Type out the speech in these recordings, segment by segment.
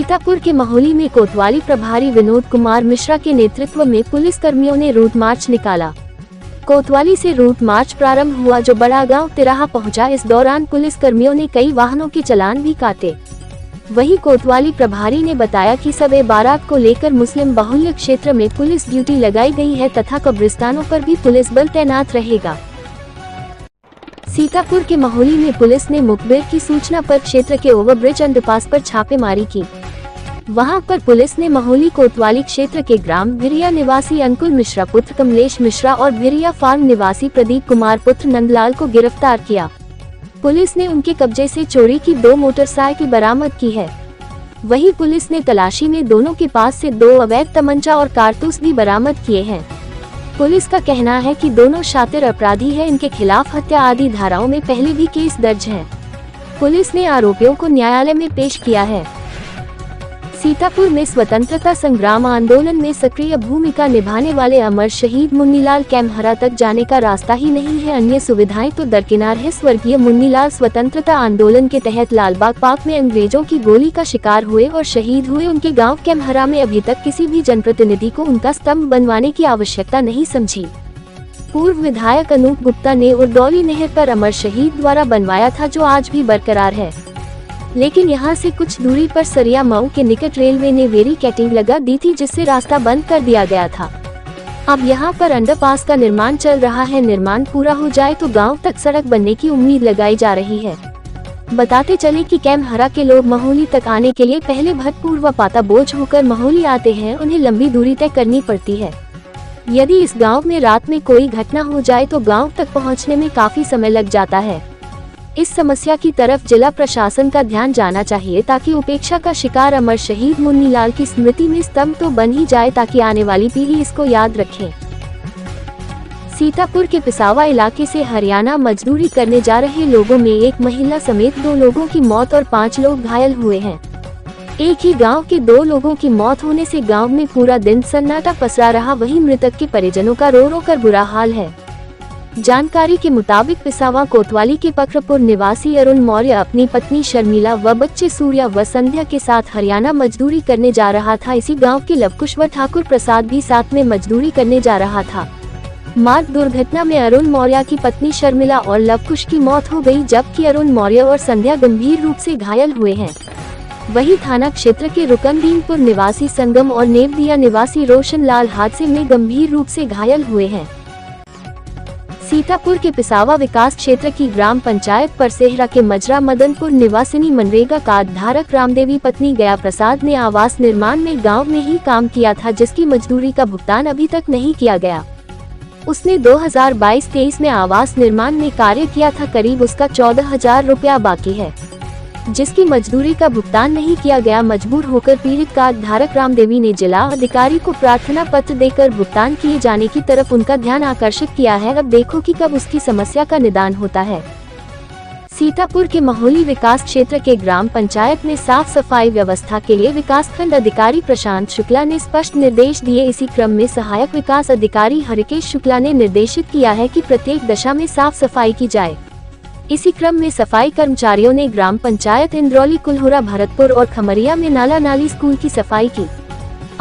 सीतापुर के महोली में कोतवाली प्रभारी विनोद कुमार मिश्रा के नेतृत्व में पुलिस कर्मियों ने रूट मार्च निकाला। कोतवाली से रूट मार्च प्रारंभ हुआ जो बड़ा गांव तिराहा पहुंचा। इस दौरान पुलिस कर्मियों ने कई वाहनों के चालान भी काटे। वहीं कोतवाली प्रभारी ने बताया कि शब-ए बारात को लेकर मुस्लिम बाहुल्य क्षेत्र में पुलिस ड्यूटी लगाई गई है तथा कब्रिस्तानों पर भी पुलिस बल तैनात रहेगा। सीतापुर के महोली में पुलिस ने मुखबिर की सूचना पर क्षेत्र के ओवरब्रिज अंडरपास पर छापेमारी की। वहां पर पुलिस ने महोली कोतवाली क्षेत्र के ग्राम भिरिया निवासी अंकुल मिश्रा पुत्र कमलेश मिश्रा और भिरिया फार्म निवासी प्रदीप कुमार पुत्र नंदलाल को गिरफ्तार किया। पुलिस ने उनके कब्जे से चोरी की 2 मोटरसाइकिल बरामद की है। वहीं पुलिस ने तलाशी में दोनों के पास से 2 अवैध तमंचा और कारतूस भी बरामद किए हैं। पुलिस का कहना है कि दोनों शातिर अपराधी हैं। इनके खिलाफ हत्या आदि धाराओं में पहले भी केस दर्ज है। पुलिस ने आरोपियों को न्यायालय में पेश किया है। सीतापुर में स्वतंत्रता संग्राम आंदोलन में सक्रिय भूमिका निभाने वाले अमर शहीद मुन्नीलाल कैमहरा तक जाने का रास्ता ही नहीं है, अन्य सुविधाएं तो दरकिनार है। स्वर्गीय मुन्नीलाल स्वतंत्रता आंदोलन के तहत लालबाग पार्क में अंग्रेजों की गोली का शिकार हुए और शहीद हुए। उनके गांव कैमहरा में अभी तक किसी भी जनप्रतिनिधि को उनका स्तंभ बनवाने की आवश्यकता नहीं समझी। पूर्व विधायक अनूप गुप्ता ने उरदौली नहर पर अमर शहीद द्वारा बनवाया था, जो आज भी बरकरार है। लेकिन यहां से कुछ दूरी पर सरिया मऊ के निकट रेलवे ने बैरिकेडिंग लगा दी थी, जिससे रास्ता बंद कर दिया गया था। अब यहां पर अंडरपास का निर्माण चल रहा है। निर्माण पूरा हो जाए तो गांव तक सड़क बनने की उम्मीद लगाई जा रही है। बताते चले कि कैमहरा के लोग महोली तक आने के लिए पहले भरतपुर व पाता बोझ होकर महोली आते हैं। उन्हें लंबी दूरी तय करनी पड़ती है। यदि इस गाँव में रात में कोई घटना हो जाए तो गाँव तक पहुँचने में काफी समय लग जाता है। इस समस्या की तरफ जिला प्रशासन का ध्यान जाना चाहिए, ताकि उपेक्षा का शिकार अमर शहीद मुन्नीलाल की स्मृति में स्तंभ तो बन ही जाए, ताकि आने वाली पीढ़ी इसको याद रखे। सीतापुर के पिसावा इलाके से हरियाणा मजदूरी करने जा रहे लोगों में एक महिला समेत 2 लोगों की मौत और 5 लोग घायल हुए हैं। एक ही गांव के 2 लोगों की मौत होने से गांव में पूरा दिन सन्नाटा पसरा रहा। वहीं मृतक के परिजनों का रो रो कर बुरा हाल है। जानकारी के मुताबिक पिसावा कोतवाली के पकरपुर निवासी अरुण मौर्य अपनी पत्नी शर्मिला व बच्चे सूर्या व संध्या के साथ हरियाणा मजदूरी करने जा रहा था। इसी गांव के लवकुश व ठाकुर प्रसाद भी साथ में मजदूरी करने जा रहा था। मार्ग दुर्घटना में अरुण मौर्य की पत्नी शर्मिला और लवकुश की मौत हो गई, जबकि अरुण मौर्य और संध्या गंभीर रूप से घायल हुए हैं। वहीं थाना क्षेत्र के रुकनदीनपुर निवासी संगम और नेवदिया निवासी रोशन लाल हादसे में गंभीर रूप से घायल हुए हैं। सीतापुर के पिसावा विकास क्षेत्र की ग्राम पंचायत परसेहरा के मजरा मदनपुर निवासिनी मनरेगा कार्ड धारक रामदेवी पत्नी गया प्रसाद ने आवास निर्माण में गांव में ही काम किया था, जिसकी मजदूरी का भुगतान अभी तक नहीं किया गया। उसने 2022-23 में आवास निर्माण में कार्य किया था। करीब उसका 14,000 रुपया बाकी है, जिसकी मजदूरी का भुगतान नहीं किया गया। मजबूर होकर पीड़ित कार्ड धारक रामदेवी ने जिला अधिकारी को प्रार्थना पत्र देकर भुगतान किए जाने की तरफ उनका ध्यान आकर्षित किया है। अब देखो कि कब उसकी समस्या का निदान होता है। सीतापुर के महोली विकास क्षेत्र के ग्राम पंचायत में साफ सफाई व्यवस्था के लिए विकासखंड अधिकारी प्रशांत शुक्ला ने स्पष्ट निर्देश दिए। इसी क्रम में सहायक विकास अधिकारी हरिकेश शुक्ला ने निर्देशित किया है कि प्रत्येक दशा में साफ सफाई की जाए। इसी क्रम में सफाई कर्मचारियों ने ग्राम पंचायत इंद्रौली, कुल्हुरा, भरतपुर और खमरिया में नाला नाली स्कूल की सफाई की।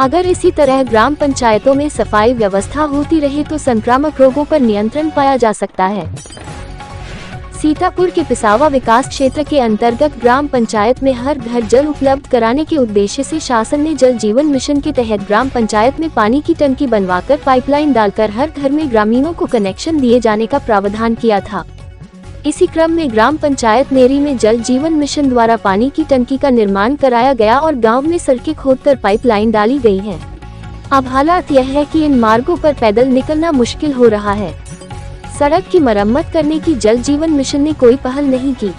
अगर इसी तरह ग्राम पंचायतों में सफाई व्यवस्था होती रहे तो संक्रामक रोगों पर नियंत्रण पाया जा सकता है। सीतापुर के पिसावा विकास क्षेत्र के अंतर्गत ग्राम पंचायत में हर घर जल उपलब्ध कराने के उद्देश्य से शासन ने जल जीवन मिशन के तहत ग्राम पंचायत में पानी की टंकी बनवाकर पाइपलाइन डालकर हर घर में ग्रामीणों को कनेक्शन दिए जाने का प्रावधान किया था। इसी क्रम में ग्राम पंचायत नेरी में जल जीवन मिशन द्वारा पानी की टंकी का निर्माण कराया गया और गांव में सड़कें खोदकर पाइपलाइन डाली गई है। अब हालात यह है कि इन मार्गों पर पैदल निकलना मुश्किल हो रहा है। सड़क की मरम्मत करने की जल जीवन मिशन ने कोई पहल नहीं की।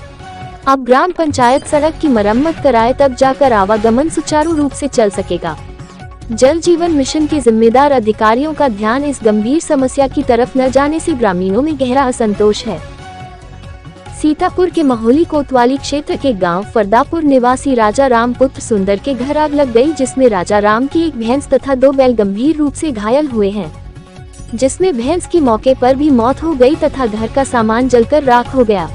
अब ग्राम पंचायत सड़क की मरम्मत कराए तब जाकर आवागमन सुचारू रूप से चल सकेगा। जल जीवन मिशन के जिम्मेदार अधिकारियों का ध्यान इस गंभीर समस्या की तरफ न जाने से ग्रामीणों में गहरा असंतोष है। सीतापुर के महोली कोतवाली क्षेत्र के गांव फरदापुर निवासी राजा राम पुत्र सुंदर के घर आग लग गई, जिसमें राजा राम की एक भैंस तथा 2 बैल गंभीर रूप से घायल हुए हैं, जिसमें भैंस की मौके पर भी मौत हो गई तथा घर का सामान जलकर राख हो गया।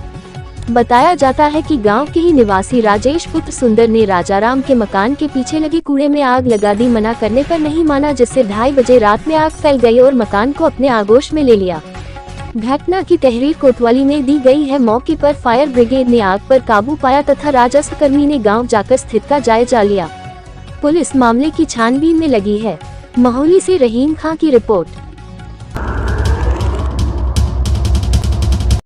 बताया जाता है कि गांव के ही निवासी राजेश पुत्र सुंदर ने राजाराम के मकान के पीछे लगे कूड़े में आग लगा दी। मना करने पर नहीं माना, जिससे 2:30 बजे रात में आग फैल गई और मकान को अपने आगोश में ले लिया। घटना की तहरीर कोतवाली में दी गई है। मौके पर फायर ब्रिगेड ने आग पर काबू पाया तथा राजस्व कर्मी ने गाँव जाकर स्थिति का जायजा लिया। पुलिस मामले की छानबीन में लगी है। महोली से रहीम खां की रिपोर्ट।